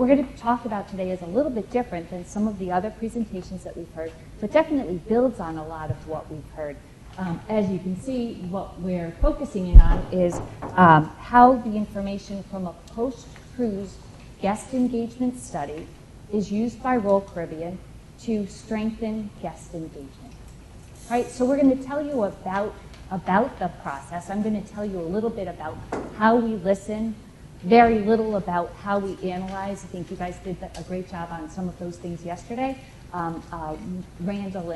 we're going to talk about today is a little bit different than some of the other presentations that we've heard, but definitely builds on a lot of what we've heard. As you can see, what we're focusing in on is how the information from a post-cruise guest engagement study is used by Royal Caribbean to strengthen guest engagement. Right, so we're going to tell you about the process. I'm going to tell you a little bit about how we listen, very little about how we analyze. I think you guys did a great job on some of those things yesterday. Randall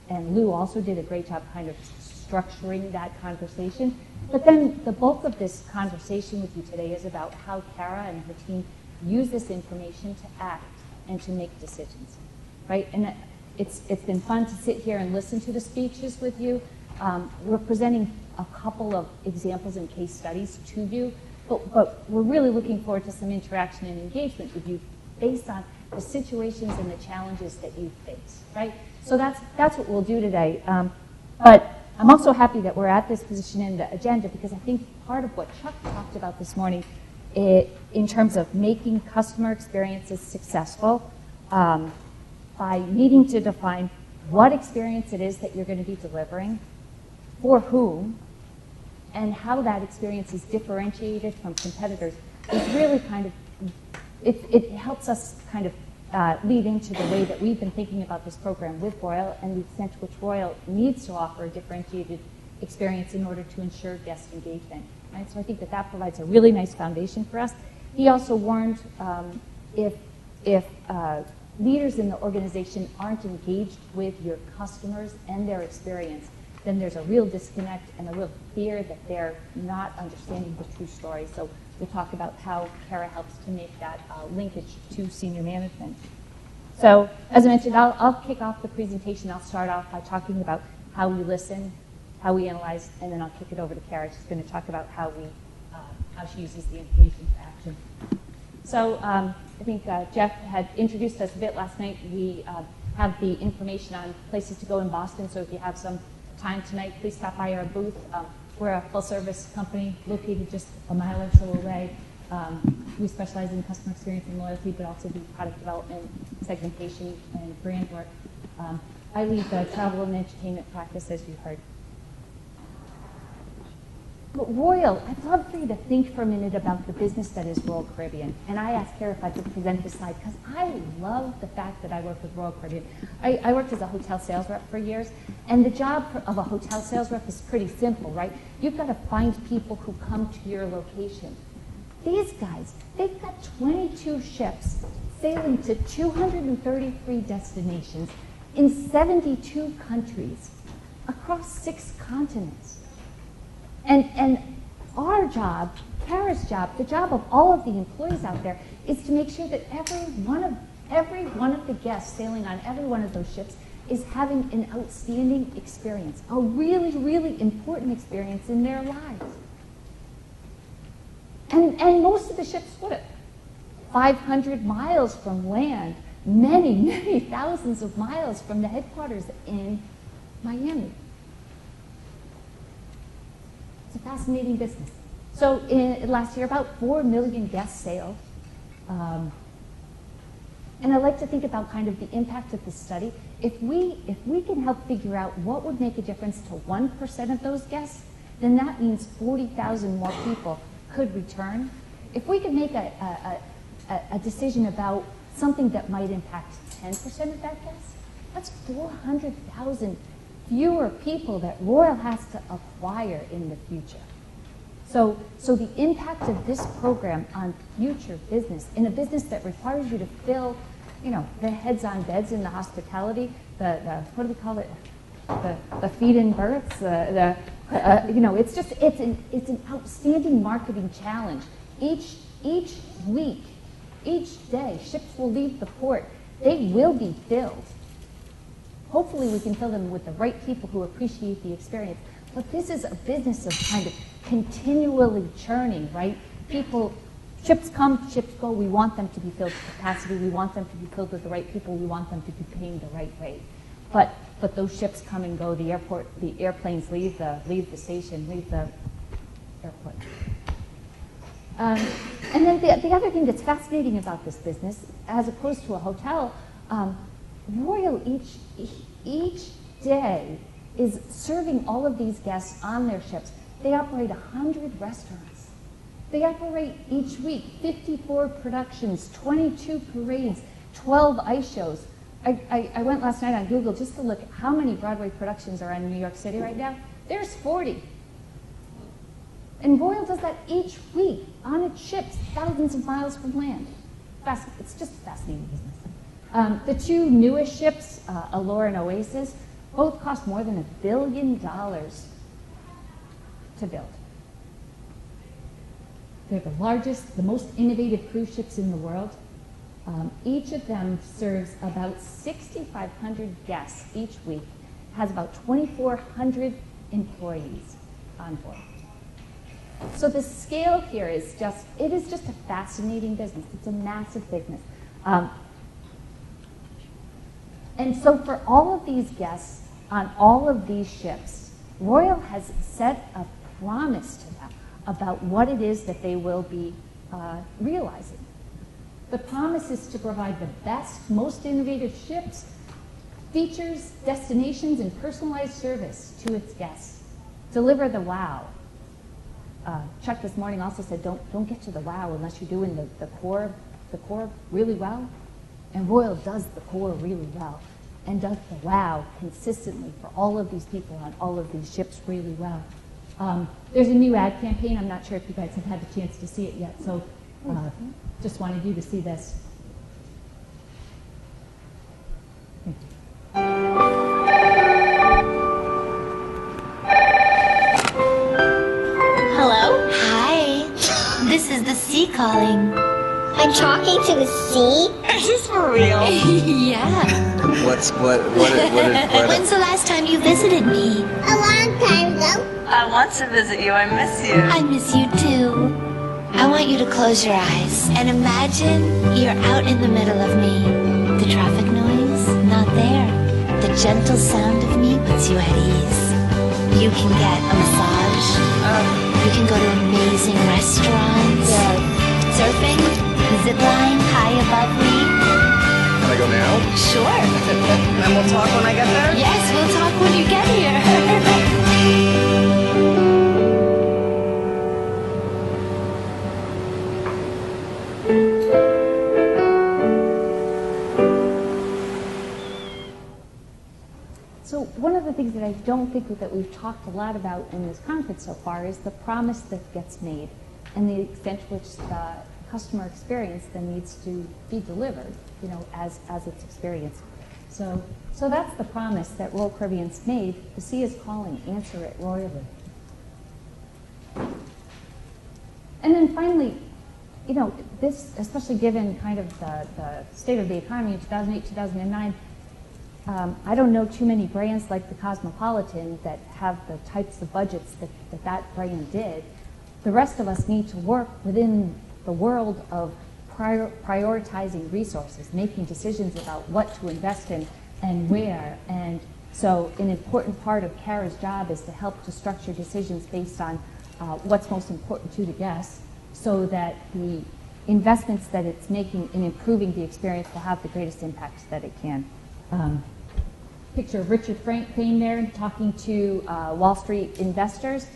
and Lou also did a great job kind of structuring that conversation. But then the bulk of this conversation with you today is about how Kara and her team use this information to act and to make decisions, right? And it's been fun to sit here and listen to the speeches with you. We're presenting a couple of examples and case studies to you, but we're really looking forward to some interaction and engagement with you based on the situations and the challenges that you face, right? So that's what we'll do today. But I'm also happy that we're at this position in the agenda because I think part of what Chuck talked about this morning in terms of making customer experiences successful by needing to define what experience it is that you're going to be delivering, for whom, and how that experience is differentiated from competitors is really kind of, it helps us kind of lead into the way that we've been thinking about this program with Royal and the extent to which Royal needs to offer a differentiated experience in order to ensure guest engagement. Right? So I think that provides a really nice foundation for us. He also warned if leaders in the organization aren't engaged with your customers and their experience, then there's a real disconnect and a real fear that they're not understanding the true story. So we'll talk about how Kara helps to make that linkage to senior management. So as I mentioned, I'll kick off the presentation. I'll start off by talking about how we listen, how we analyze, and then I'll kick it over to Kara. She's going to talk about how she uses the information for action. So I think Jeff had introduced us a bit last night. We have the information on places to go in Boston, so if you have some time tonight, please stop by our booth. We're a full-service company located just a mile or so away. We specialize in customer experience and loyalty, but also do product development, segmentation, and brand work. I lead the travel and entertainment practice, as you heard. But Royal, I'd love for you to think for a minute about the business that is Royal Caribbean. And I asked Kara if I could present this slide because I love the fact that I work with Royal Caribbean. I worked as a hotel sales rep for years, and the job of a hotel sales rep is pretty simple, right? You've got to find people who come to your location. These guys, they've got 22 ships sailing to 233 destinations in 72 countries across 6 continents. And our job, Kara's job, the job of all of the employees out there is to make sure that every one of the guests sailing on every one of those ships is having an outstanding experience, a really, really important experience in their lives. And most of the ships, 500 miles from land, many, many thousands of miles from the headquarters in Miami. It's a fascinating business. So last year, about 4 million guests sailed. And I like to think about kind of the impact of this study. If we can help figure out what would make a difference to 1% of those guests, then that means 40,000 more people could return. If we could make a decision about something that might impact 10% of that guest, that's 400,000 fewer people that Royal has to acquire in the future. So the impact of this program on future business, in a business that requires you to fill, the heads on beds in the hospitality, the what do we call it? The feed-in berths. It's an outstanding marketing challenge. Each week, each day, ships will leave the port. They will be filled. Hopefully we can fill them with the right people who appreciate the experience. But this is a business of kind of continually churning, right? Ships come, ships go. We want them to be filled to capacity. We want them to be filled with the right people. We want them to be paying the right rate. But those ships come and go. The airplanes leave the station, leave the airport. And then the other thing that's fascinating about this business, as opposed to a hotel, Royal each day is serving all of these guests on their ships. They operate 100 restaurants. They operate each week 54 productions, 22 parades, 12 ice shows. I went last night on Google just to look at how many Broadway productions are on in New York City right now. There's 40. And Royal does that each week on its ships, thousands of miles from land. It's just a fascinating business. The two newest ships, Allure and Oasis, both cost more than $1 billion to build. They're the largest, the most innovative cruise ships in the world. Each of them serves about 6,500 guests each week, has about 2,400 employees on board. So the scale here is just, it is just a fascinating business. It's a massive business. And so for all of these guests on all of these ships, Royal has set a promise to them about what it is that they will be realizing. The promise is to provide the best, most innovative ships, features, destinations, and personalized service to its guests. Deliver the wow. Chuck this morning also said, don't get to the wow unless you're doing the core really well. And Royal does the core really well and does the wow consistently for all of these people on all of these ships really well. There's a new ad campaign. I'm not sure if you guys have had the chance to see it yet, so just wanted you to see this. Thank you. This is the sea calling. I'm talking to the sea? Is this for real? Yeah. When's the last time you visited me? A long time ago. I want to visit you. I miss you. I miss you too. I want you to close your eyes and imagine you're out in the middle of me. The traffic noise, not there. The gentle sound of me puts you at ease. You can get a massage. You can go to amazing restaurants. Surfing, zipline high above me. Can I go now? Sure. And we'll talk when I get there? Yes, we'll talk when you get here. So one of the things that I don't think that we've talked a lot about in this conference so far is the promise that gets made and the extent to which the customer experience then needs to be delivered, as it's experienced. So that's the promise that Royal Caribbean's made. The sea is calling, answer it royally. And then finally, this, especially given kind of the state of the economy in 2008, 2009, I don't know too many brands like the Cosmopolitan that have the types of budgets that brand did. The rest of us need to work within the world of prioritizing resources, making decisions about what to invest in and where. And so an important part of CARA's job is to help to structure decisions based on what's most important to the guests so that the investments that it's making in improving the experience will have the greatest impact that it can. Picture of Richard Payne there talking to Wall Street investors.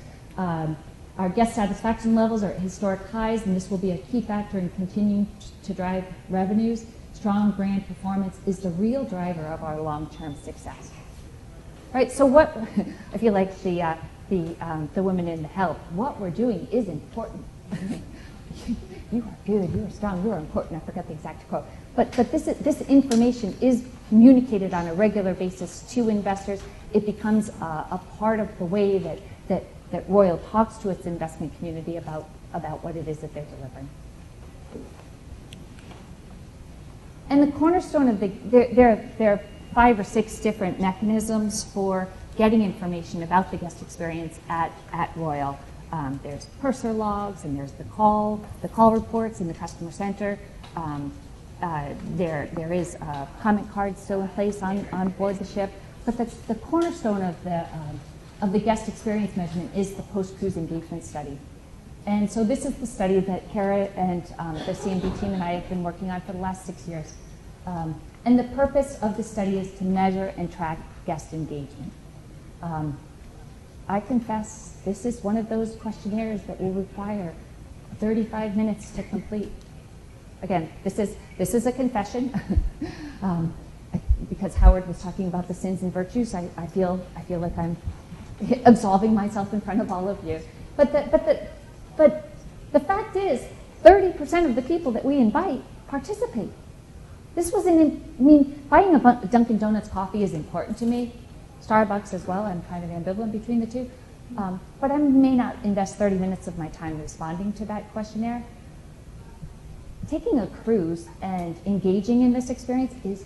Our guest satisfaction levels are at historic highs, and this will be a key factor in continuing to drive revenues. Strong brand performance is the real driver of our long-term success. Right. So what I feel like the women in the help. What we're doing is important. You are good. You are strong. You are important. I forgot the exact quote. But this information is communicated on a regular basis to investors. It becomes a part of the way that Royal talks to its investment community about what it is that they're delivering. And the cornerstone of there are 5 or 6 different mechanisms for getting information about the guest experience at Royal. There's purser logs, and there's the call reports in the customer center. There is a comment card still in place on board the ship, but the cornerstone of the guest experience measurement is the post-cruise engagement study. And so this is the study that Kara and the CMB team and I have been working on for the last 6 years. And the purpose of the study is to measure and track guest engagement. I confess this is one of those questionnaires that will require 35 minutes to complete. Again, this is a confession. Because Howard was talking about the sins and virtues, I feel like I'm absolving myself in front of all of you. But the fact is, 30% of the people that we invite participate. This wasn't, buying a Dunkin' Donuts coffee is important to me. Starbucks as well, I'm kind of ambivalent between the two. But I may not invest 30 minutes of my time responding to that questionnaire. Taking a cruise and engaging in this experience is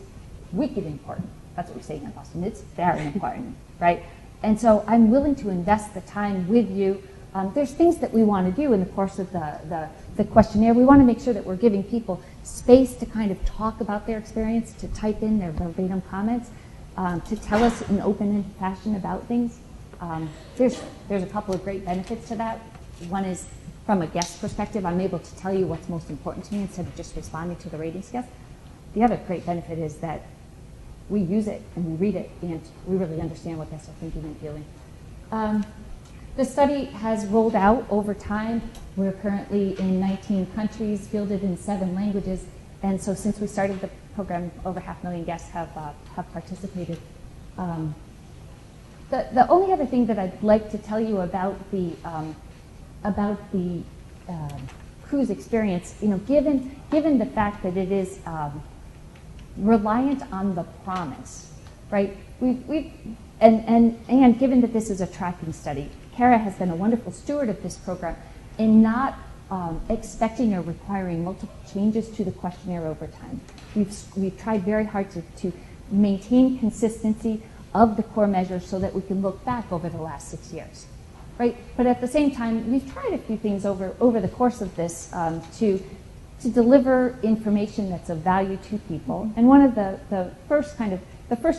wicked important. That's what we say in Boston. It's very important, right? And so I'm willing to invest the time with you. There's things that we want to do in the course of the questionnaire. We want to make sure that we're giving people space to kind of talk about their experience, to type in their verbatim comments, to tell us in open fashion about things. There's a couple of great benefits to that. One is, from a guest perspective, I'm able to tell you what's most important to me instead of just responding to the ratings guest. The other great benefit is that we use it and we read it and we really understand what guests are thinking and feeling. The study has rolled out over time. We're currently in 19 countries, fielded in 7 languages, and so since we started the program, over 500,000 guests have participated. The only other thing that I'd like to tell you about the cruise experience, given the fact that it is reliant on the promise, right? And given that this is a tracking study, Kara has been a wonderful steward of this program in not expecting or requiring multiple changes to the questionnaire over time. We've tried very hard to maintain consistency of the core measures so that we can look back over the last 6 years, right? But at the same time, we've tried a few things over the course of this to deliver information that's of value to people. And one of the first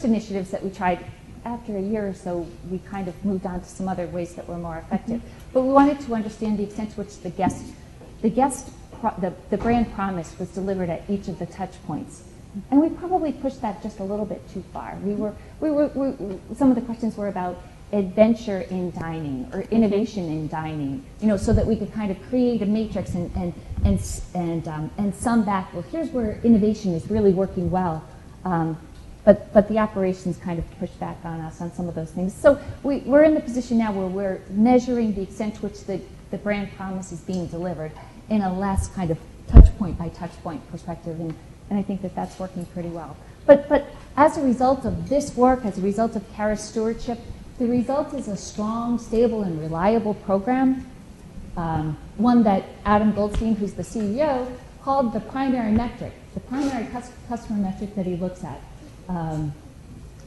initiatives that we tried, after a year or so, we kind of moved on to some other ways that were more effective. But we wanted to understand the extent to which the brand promise was delivered at each of the touch points. And we probably pushed that just a little bit too far. Some of the questions were about adventure in dining or innovation in dining, so that we could kind of create a matrix and sum back, well, here's where innovation is really working well. But the operations kind of pushed back on us on some of those things. So we're in the position now where we're measuring the extent to which the brand promise is being delivered in a less kind of touch point by touch point perspective, and I think that that's working pretty well. But as a result of this work, as a result of Kara's stewardship, the result is a strong, stable, and reliable program, one that Adam Goldstein, who's the CEO, called the primary metric, the primary customer metric that he looks at.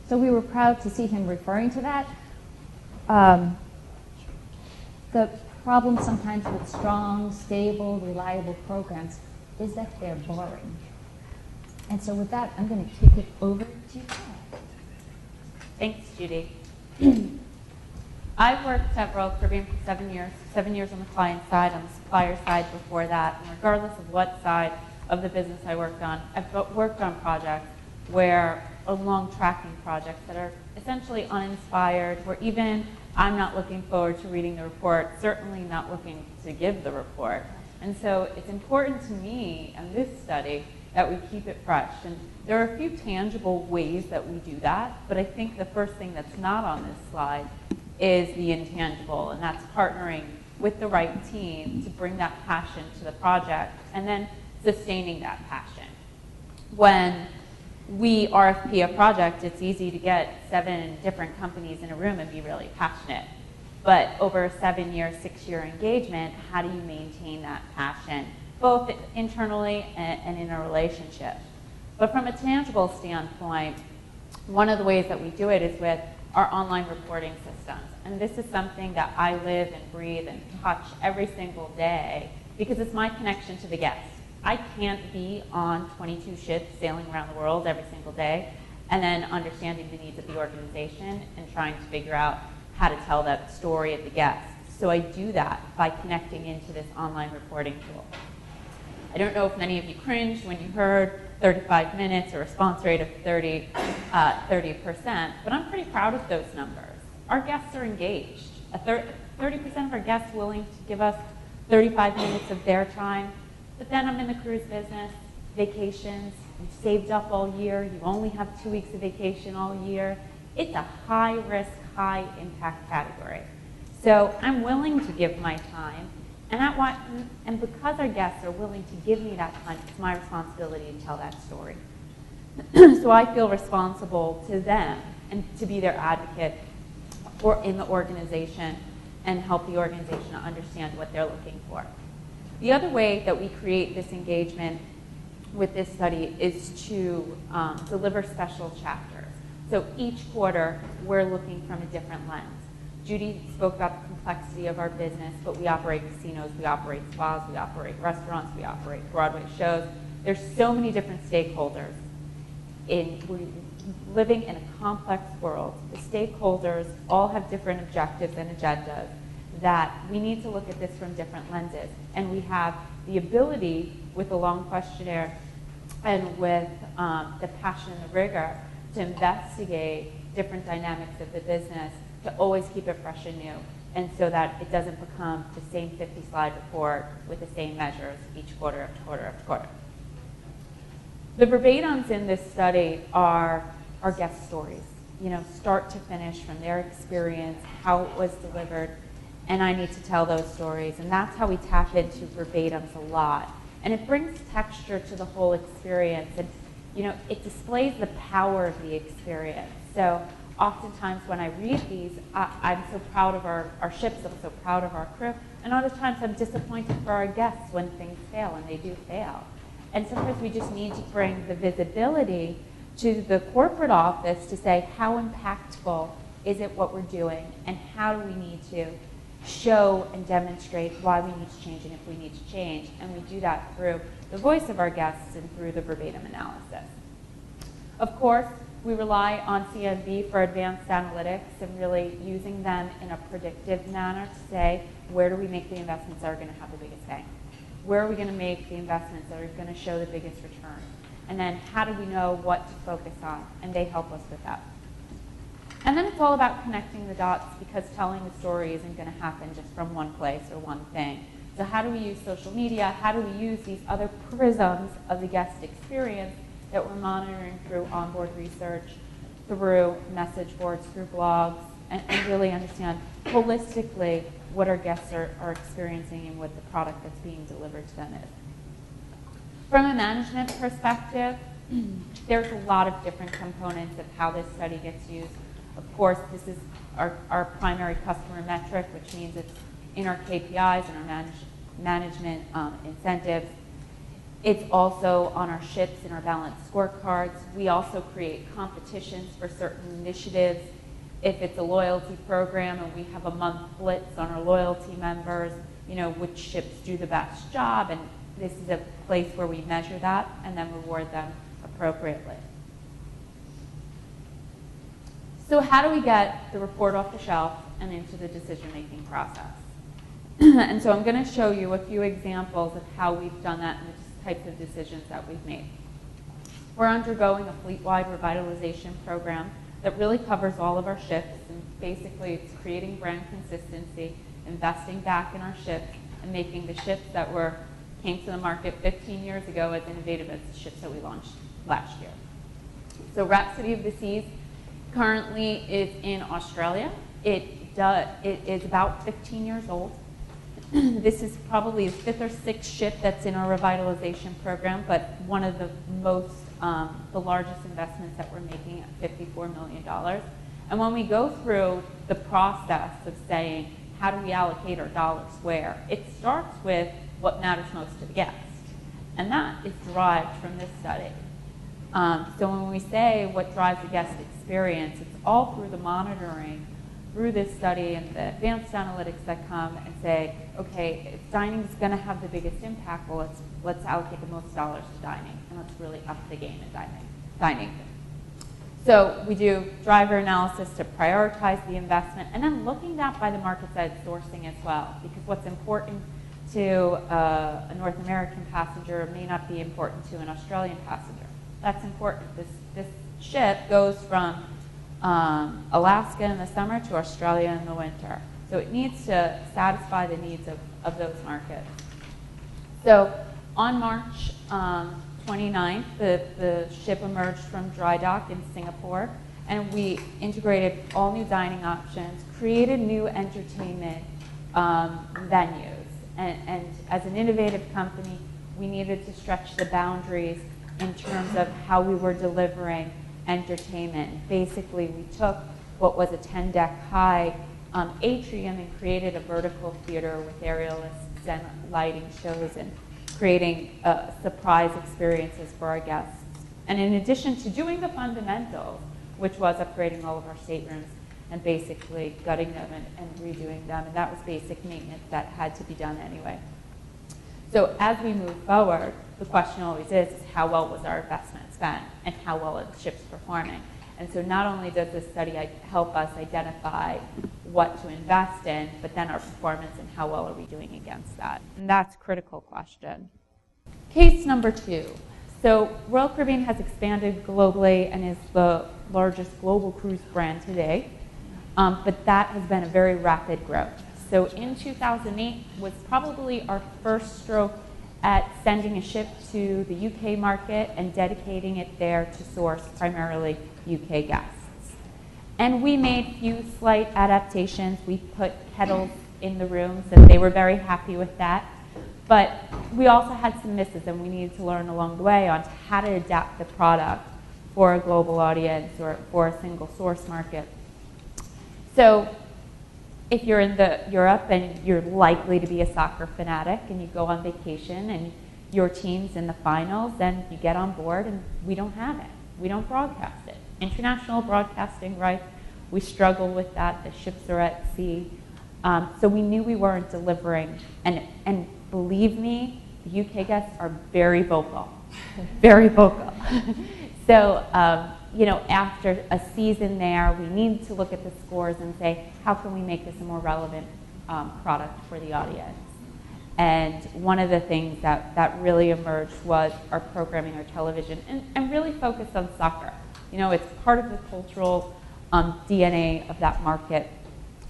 So we were proud to see him referring to that. The problem sometimes with strong, stable, reliable programs is that they're boring. And so with that, I'm going to kick it over to you. Thanks, Judy. I've worked at Royal Caribbean for 7 years on the client side, on the supplier side before that, and regardless of what side of the business I worked on, I've worked on projects along tracking projects that are essentially uninspired, where even I'm not looking forward to reading the report, certainly not looking to give the report. And so it's important to me in this study that we keep it fresh. And there are a few tangible ways that we do that, but I think the first thing that's not on this slide is the intangible, and that's partnering with the right team to bring that passion to the project and then sustaining that passion. When we RFP a project, it's easy to get 7 different companies in a room and be really passionate. But over a 7-year, 6-year engagement, how do you maintain that passion, both internally and in a relationship? But from a tangible standpoint, one of the ways that we do it is with our online reporting systems. And this is something that I live and breathe and touch every single day because it's my connection to the guest. I can't be on 22 ships sailing around the world every single day and then understanding the needs of the organization and trying to figure out how to tell that story of the guest. So I do that by connecting into this online reporting tool. I don't know if many of you cringed when you heard 35 minutes, a response rate of 30%, but I'm pretty proud of those numbers. Our guests are engaged. 30% of our guests willing to give us 35 minutes of their time, but then I'm in the cruise business, vacations, you've saved up all year, you only have 2 weeks of vacation all year. It's a high risk, high impact category. So I'm willing to give my time, and because our guests are willing to give me that time, it's my responsibility to tell that story. So I feel responsible to them and to be their advocate or in the organization and help the organization understand what they're looking for. The other way that we create this engagement with this study is to deliver special chapters. So each quarter, we're looking from a different lens. Judy spoke about the complexity of our business, but we operate casinos, we operate spas, we operate restaurants, we operate Broadway shows. There's so many different stakeholders. We're living in a complex world. The stakeholders all have different objectives and agendas that we need to look at this from different lenses. And we have the ability, with a long questionnaire and with the passion and the rigor, to investigate different dynamics of the business, to always keep it fresh and new, and so that it doesn't become the same 50-slide report with the same measures each quarter after quarter after quarter. The verbatims in this study are our guest stories, start to finish, from their experience, how it was delivered, and I need to tell those stories, and that's how we tap into verbatims a lot. And it brings texture to the whole experience, and it displays the power of the experience. So oftentimes when I read these, I'm so proud of our ships, I'm so proud of our crew, and other times I'm disappointed for our guests when things fail, and they do fail. And sometimes we just need to bring the visibility to the corporate office to say, how impactful is it what we're doing, and how do we need to show and demonstrate why we need to change and if we need to change. And we do that through the voice of our guests and through the verbatim analysis. Of course, we rely on CMB for advanced analytics and really using them in a predictive manner to say, where do we make the investments that are going to have the biggest bang? Where are we going to make the investments that are going to show the biggest return? And then how do we know what to focus on? And they help us with that. And then it's all about connecting the dots, because telling the story isn't going to happen just from one place or one thing. So how do we use social media? How do we use these other prisms of the guest experience that we're monitoring through onboard research, through message boards, through blogs, and really understand holistically what our guests are experiencing and what the product that's being delivered to them is. From a management perspective, there's a lot of different components of how this study gets used. Of course, this is our primary customer metric, which means it's in our KPIs and our management incentives. It's also on our ships and our balanced scorecards. We also create competitions for certain initiatives. If it's a loyalty program and we have a month blitz on our loyalty members, which ships do the best job, and this is a place where we measure that and then reward them appropriately. So how do we get the report off the shelf and into the decision-making process? And so I'm going to show you a few examples of how we've done that and the types of decisions that we've made. We're undergoing a fleet-wide revitalization program that really covers all of our ships, and basically it's creating brand consistency, investing back in our ships, and making the ships that came to the market 15 years ago as innovative as the ships that we launched last year. So Rhapsody of the Seas currently is in Australia. It is about 15 years old. This is probably the 5th or 6th ship that's in our revitalization program, but one of the largest investments that we're making at $54 million. And when we go through the process of saying, how do we allocate our dollars where, it starts with what matters most to the guest. And that is derived from this study. So when we say what drives the guest experience, it's all through the monitoring, through this study and the advanced analytics that come and say, okay, if dining is going to have the biggest impact, well, let's allocate the most dollars to dining, and let's really up the game in dining. So we do driver analysis to prioritize the investment, and then looking that by the market side sourcing as well, because what's important to a North American passenger may not be important to an Australian passenger. That's important. This ship goes from Alaska in the summer to Australia in the winter. So it needs to satisfy the needs of those markets. So on March 29th, the ship emerged from dry dock in Singapore, and we integrated all new dining options, created new entertainment venues. And as an innovative company, we needed to stretch the boundaries in terms of how we were delivering entertainment. Basically, we took what was a 10-deck high atrium and created a vertical theater with aerialists and lighting shows and creating surprise experiences for our guests. And in addition to doing the fundamentals, which was upgrading all of our staterooms and basically gutting them and redoing them, and that was basic maintenance that had to be done anyway. So as we move forward, the question always is how well was our investment spent and how well are the ships performing? And so not only does this study help us identify what to invest in, but then our performance and how well are we doing against that? And that's a critical question. Case number 2. So Royal Caribbean has expanded globally and is the largest global cruise brand today, but that has been a very rapid growth. So in 2008 was probably our first stroke at sending a ship to the UK market and dedicating it there to source primarily UK guests. And we made few slight adaptations. We put kettles in the rooms, and they were very happy with that. But we also had some misses, and we needed to learn along the way on how to adapt the product for a global audience or for a single source market. So if you're in Europe and you're likely to be a soccer fanatic and you go on vacation and your team's in the finals, then you get on board and we don't have it. We don't broadcast it. International broadcasting rights, we struggle with that. The ships are at sea. So we knew we weren't delivering. And believe me, the UK guests are very vocal, very vocal. So, after a season there, we need to look at the scores and say, how can we make this a more relevant product for the audience? And one of the things that really emerged was our programming, our television, and really focused on soccer. It's part of the cultural DNA of that market.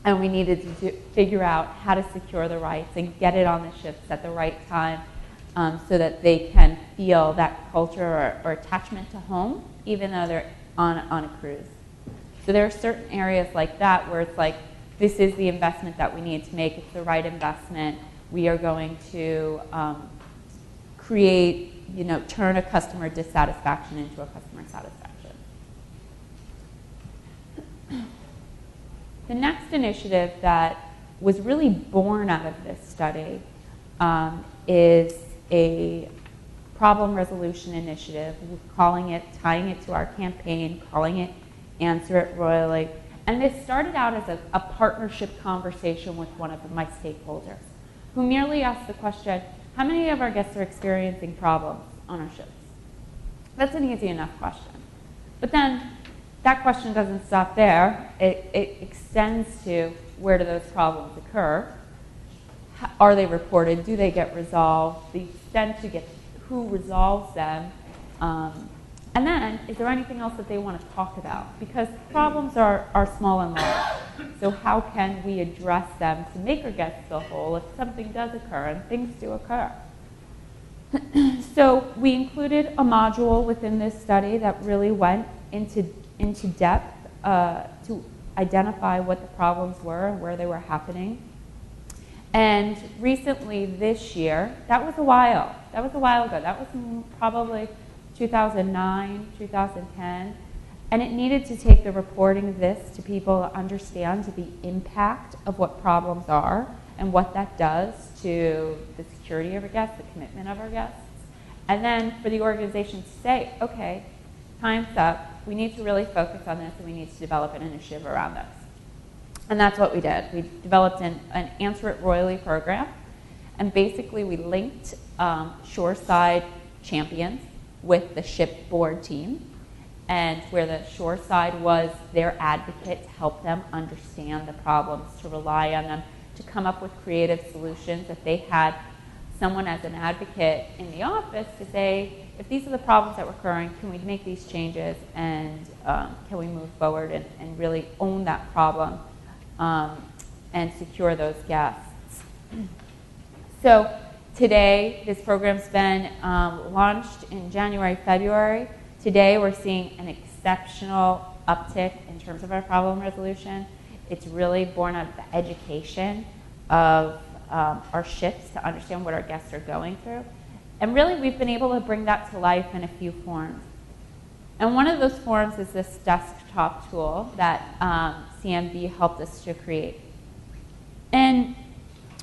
And we needed to figure out how to secure the rights and get it on the ships at the right time so that they can feel that culture or attachment to home, even though they're on a cruise. So there are certain areas like that where it's like, this is the investment that we need to make. It's the right investment. We are going to turn a customer dissatisfaction into a customer satisfaction. The next initiative that was really born out of this study is a problem resolution initiative. We're tying it to our campaign, calling it Answer It Royally. And this started out as a partnership conversation with one of my stakeholders, who merely asked the question, how many of our guests are experiencing problems on our ships? That's an easy enough question. But then that question doesn't stop there. It extends to, where do those problems occur? Are they reported? Do they get resolved? The extent to get who resolves them. And then, is there anything else that they want to talk about? Because problems are small and large. So how can we address them to make our guests feel whole if something does occur, and things do occur? So we included a module within this study that really went into depth to identify what the problems were and where they were happening. And recently, this year, that was a while ago. That was probably 2009, 2010. And it needed to take the reporting of this to people to understand the impact of what problems are and what that does to the security of our guests, the commitment of our guests. And then for the organization to say, okay, time's up. We need to really focus on this, and we need to develop an initiative around this. And that's what we did. We developed an Answer It Royally program. And basically, we linked shoreside champions with the shipboard team. and where the shore side was their advocate to help them understand the problems, to rely on them, to come up with creative solutions. If they had someone as an advocate in the office to say, if these are the problems that were occurring, can we make these changes, and can we move forward and really own that problem and secure those guests. So today, this program's been launched in January, February. Today, we're seeing an exceptional uptick in terms of our problem resolution. It's really born out of the education of our shifts to understand what our guests are going through. And really, we've been able to bring that to life in a few forms. And one of those forms is this desktop tool that CMB helped us to create. And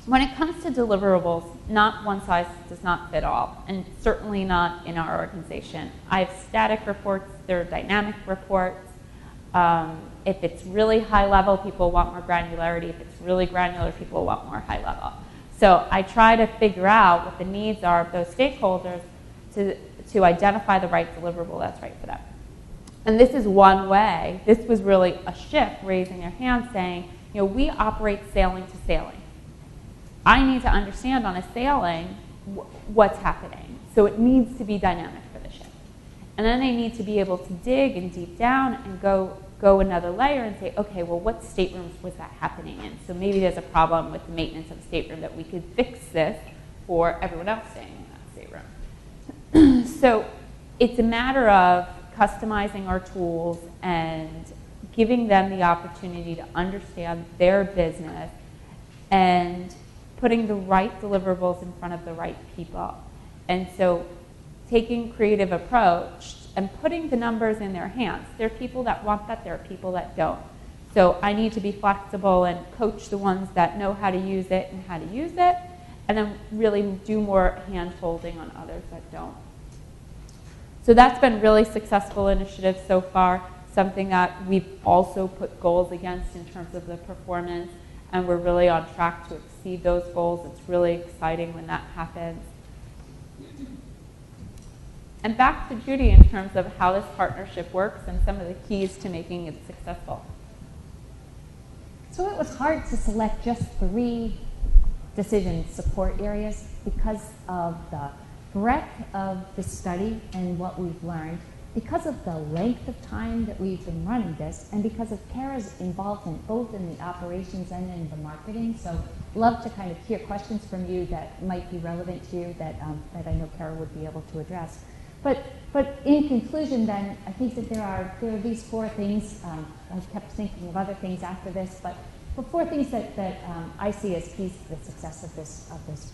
when it comes to deliverables, not one size does not fit all, and certainly not in our organization. I have static reports, there are dynamic reports. If it's really high level, people want more granularity. If it's really granular, people want more high level. So I try to figure out what the needs are of those stakeholders to identify the right deliverable that's right for them. And this is one way. This was really a ship raising their hand saying, we operate sailing to sailing. I need to understand on a sailing what's happening. So it needs to be dynamic for the ship. And then they need to be able to dig and deep down and go another layer and say, okay, well, what staterooms was that happening in? So maybe there's a problem with the maintenance of the stateroom that we could fix this for everyone else staying in that stateroom. So it's a matter of customizing our tools and giving them the opportunity to understand their business and putting the right deliverables in front of the right people. And so taking creative approach and putting the numbers in their hands. There are people that want that, there are people that don't. So I need to be flexible and coach the ones that know how to use it and how to use it, and then really do more hand-holding on others that don't. So that's been really successful initiative so far, something that we've also put goals against in terms of the performance, and we're really on track to exceed those goals. It's really exciting when that happens. And back to Judy in terms of how this partnership works and some of the keys to making it successful. So it was hard to select just 3 decision support areas because of the breadth of the study and what we've learned, because of the length of time that we've been running this, and because of Kara's involvement both in the operations and in the marketing. So love to kind of hear questions from you that might be relevant to you that I know Kara would be able to address. But in conclusion, then, I think that there are these 4 things. I kept thinking of other things after this, but 4 things that I see as keys to the success of this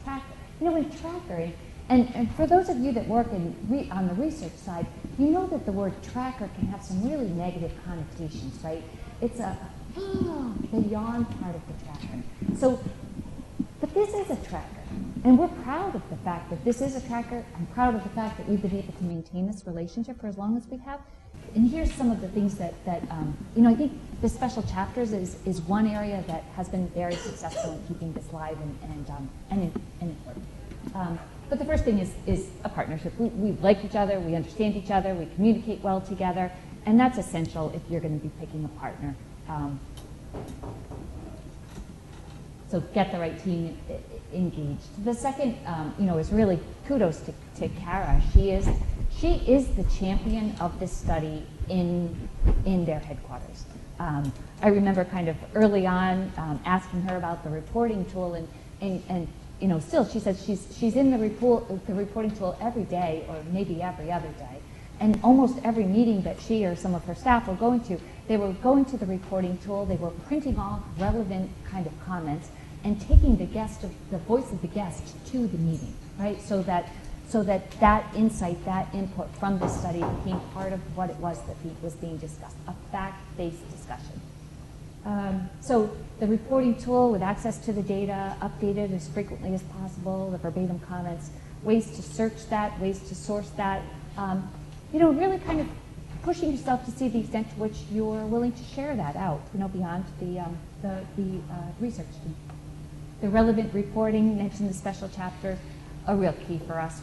tracker. With tracker, and for those of you that work on the research side, you know that the word tracker can have some really negative connotations, right? It's the yawn part of the tracker. So, but this is a tracker. And we're proud of the fact that this is a tracker. I'm proud of the fact that we've been able to maintain this relationship for as long as we have. And here's some of the things that I think the special chapters is one area that has been very successful in keeping this live and important. But the first thing is a partnership. We like each other, we understand each other, we communicate well together, and that's essential if you're going to be picking a partner. So get the right team engaged. The second, is really kudos to Kara. She is the champion of this study in their headquarters. I remember kind of early on asking her about the reporting tool, and still she says she's in the reporting tool every day, or maybe every other day. And almost every meeting that she or some of her staff were going to, they were going to the reporting tool, they were printing off relevant kind of comments, and taking the voice of the guest to the meeting, right? So that insight, that input from the study became part of what it was that was being discussed, a fact-based discussion. So the reporting tool with access to the data, updated as frequently as possible, the verbatim comments, ways to search that, ways to source that, really kind of pushing yourself to see the extent to which you're willing to share that out, beyond the research team. The relevant reporting, mentioned the special chapters, a real key for us.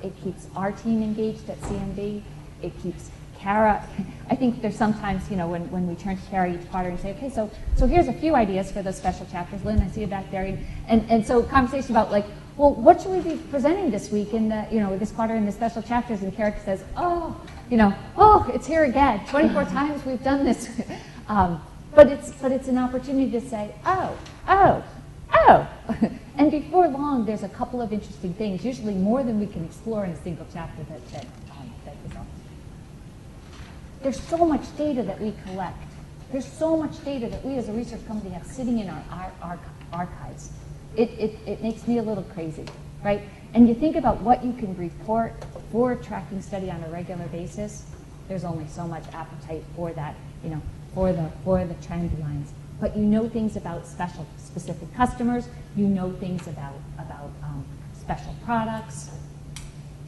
It keeps our team engaged at CMB. It keeps Kara, I think there's sometimes, when we turn to Kara each quarter and say, okay, so here's a few ideas for those special chapters. Lynn, I see you back there. And so conversation about like, well, what should we be presenting this week in the, this quarter in the special chapters? And Kara says, oh, it's here again. 24 times we've done this. But it's an opportunity to say, oh. And before long, there's a couple of interesting things, usually more than we can explore in a single chapter that results. There's so much data that we collect. There's so much data that we as a research company have sitting in our archives. It makes me a little crazy, right? And you think about what you can report for tracking study on a regular basis, there's only so much appetite for that, for the trend lines. But you know things about specific customers, you know things about special products,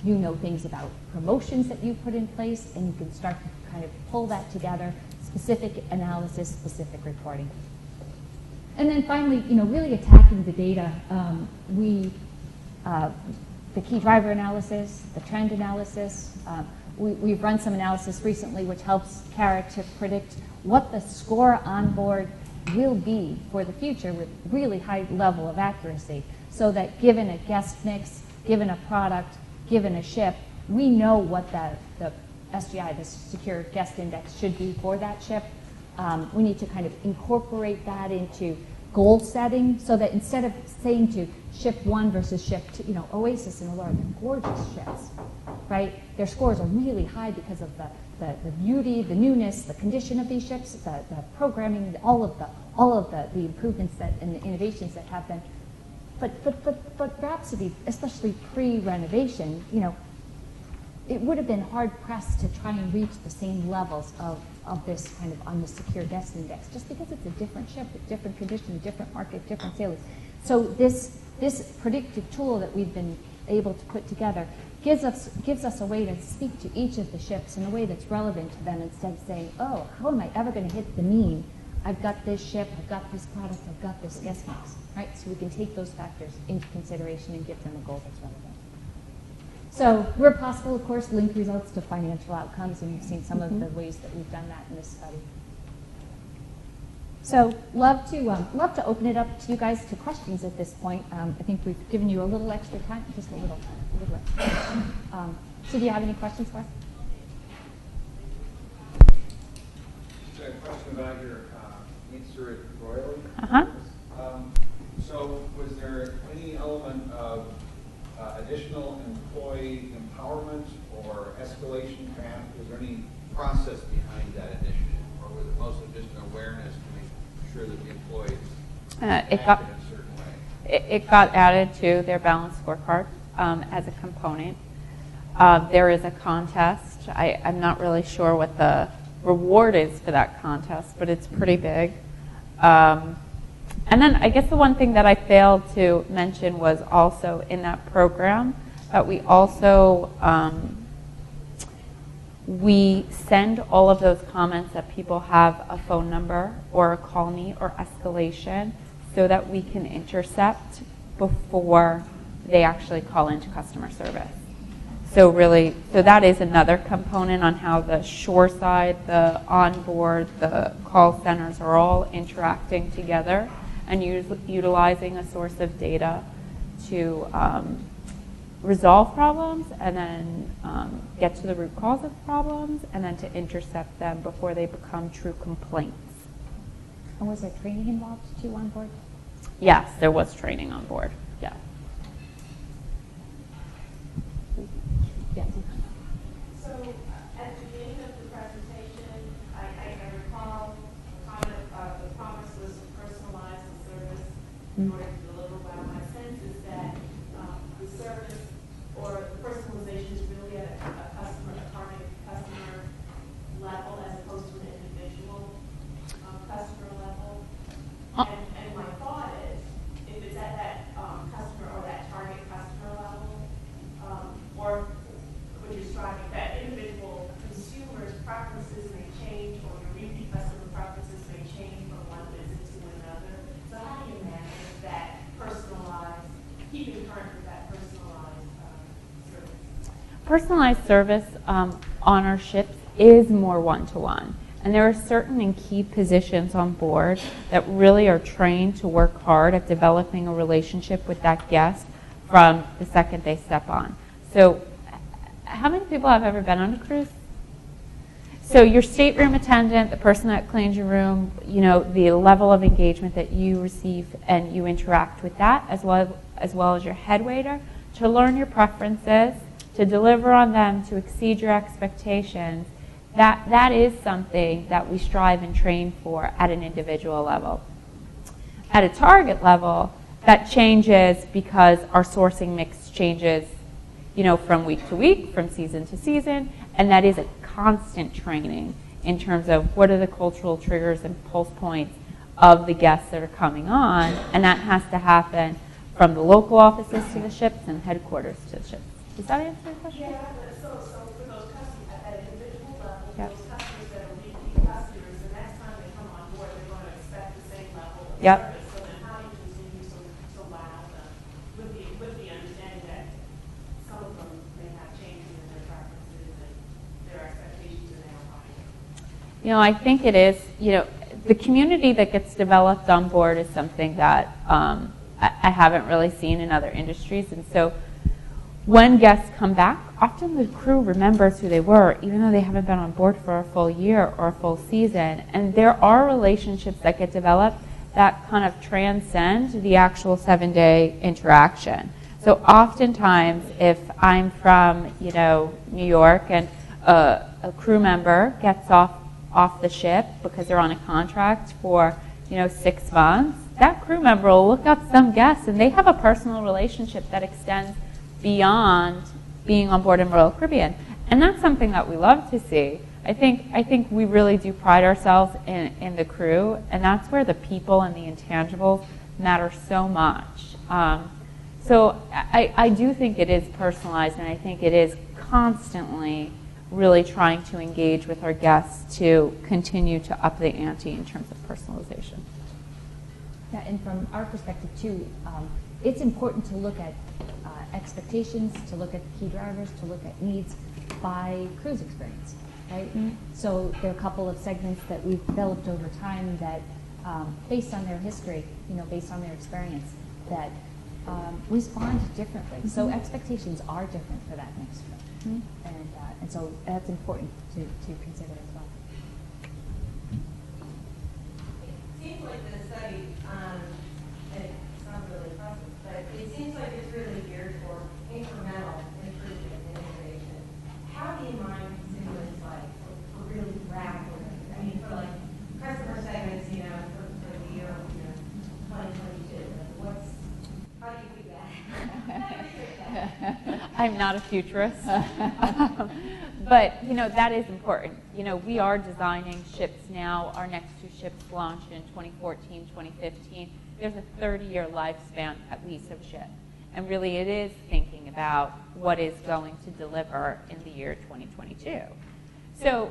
you know things about promotions that you put in place, and you can start to kind of pull that together, specific analysis, specific reporting. And then finally, really attacking the data. The key driver analysis, the trend analysis. We've run some analysis recently which helps Kara to predict what the score on board will be for the future with really high level of accuracy, so that given a guest mix, given a product, given a ship, we know what the SGI, the Secure Guest Index, should be for that ship. We need to kind of incorporate that into goal setting, so that instead of saying to ship 1 versus ship 2, Oasis and Allure, they're gorgeous ships, right? Their scores are really high because of the beauty, the newness, the condition of these ships, the programming, all of the improvements and the innovations that have been. But Rhapsody, especially pre-renovation, it would have been hard pressed to try and reach the same levels of this kind of on the Secure Guest Index, just because it's a different ship, a different condition, different market, different sailors. So this predictive tool that we've been able to put together gives us a way to speak to each of the ships in a way that's relevant to them, instead of saying, oh, how am I ever going to hit the mean? I've got this ship, I've got this product, I've got this guest mix, right? So we can take those factors into consideration and give them a goal that's relevant. So where possible, of course, link results to financial outcomes, and you've seen some of the ways that we've done that in this study. So love to open it up to you guys to questions at this point. I think we've given you a little extra time, just a little extra. So do you have any questions for us? Just a question about your answer at royally. So was there any element of additional employee empowerment or escalation path? Was there any process behind that initiative, or was it mostly just an awareness to make sure that the employees acted in a certain way? It got added to their balanced scorecard as a component. There is a contest. I'm not really sure what the reward is for that contest, but it's pretty big. And then I guess the one thing that I failed to mention was also in that program that we also we send all of those comments that people have a phone number or a call me or escalation, so that we can intercept before they actually call into customer service. So that is another component on how the shore side, the onboard, the call centers are all interacting together and utilizing a source of data to resolve problems, and then get to the root cause of problems, and then to intercept them before they become true complaints. And was there training involved too on board? Yes, there was training on board. Yeah. Yes. So at the beginning of the presentation, I recall the promise was to personalize the service in order to deliver well. My sense is that the service or the personalization is really at a target customer level, as opposed to an individual customer level. And my thought is, if it's at that customer or that target customer level, or when you're striving, that individual consumers' preferences may change, or your repeat customer preferences may change from one visit to another. So how do you manage that personalized, keeping current with that personalized service? Personalized service on our ships is more one-to-one. And there are certain and key positions on board that really are trained to work hard at developing a relationship with that guest from the second they step on. So how many people have ever been on a cruise? So your stateroom attendant, the person that cleans your room, the level of engagement that you receive and you interact with that, as well as your head waiter, to learn your preferences, to deliver on them, to exceed your expectations, that is something that we strive and train for at an individual level. At a target level, that changes because our sourcing mix changes, from week to week, from season to season, and that is a constant training in terms of what are the cultural triggers and pulse points of the guests that are coming on, and that has to happen from the local offices to the ships and headquarters to the ships. Does that answer your question? Yeah, so for those customers at that individual level, Yep. those customers that are repeat customers, the next time they come on board, they're going to expect the same level of Yep. service. So then how do you continue to wow them with the understanding that some of them may have changes in their preferences and their expectations and their own. I think it is, the community that gets developed on board is something that I haven't really seen in other industries. And so when guests come back, often the crew remembers who they were, even though they haven't been on board for a full year or a full season. And there are relationships that get developed that kind of transcend the actual 7-day interaction. So oftentimes, if I'm from, New York and a crew member gets off the ship because they're on a contract for, 6 months, that crew member will look up some guests and they have a personal relationship that extends beyond being on board in Royal Caribbean. And that's something that we love to see. I think we really do pride ourselves in the crew, and that's where the people and the intangibles matter so much. So I do think it is personalized, and I think it is constantly really trying to engage with our guests to continue to up the ante in terms of personalization. Yeah, and from our perspective too, it's important to look at expectations, to look at key drivers, to look at needs by cruise experience, right? Mm-hmm. So there are a couple of segments that we've developed over time that, based on their history, based on their experience, that respond differently. Mm-hmm. So expectations are different for that next trip. Mm-hmm. And so that's important to consider as well. It seems like the study, and it sounds really impressive, but it seems like it's really geared for incremental improvement and innovation. How do you mind consumers for really radical? I mean, for customer segments, for the year, 2022. How do you do that? I'm not a futurist. But, that is important. We are designing ships now. Our next 2 ships launched in 2014, 2015. There's a 30-year lifespan, at least, of a ship. And really, it is thinking about what is going to deliver in the year 2022. So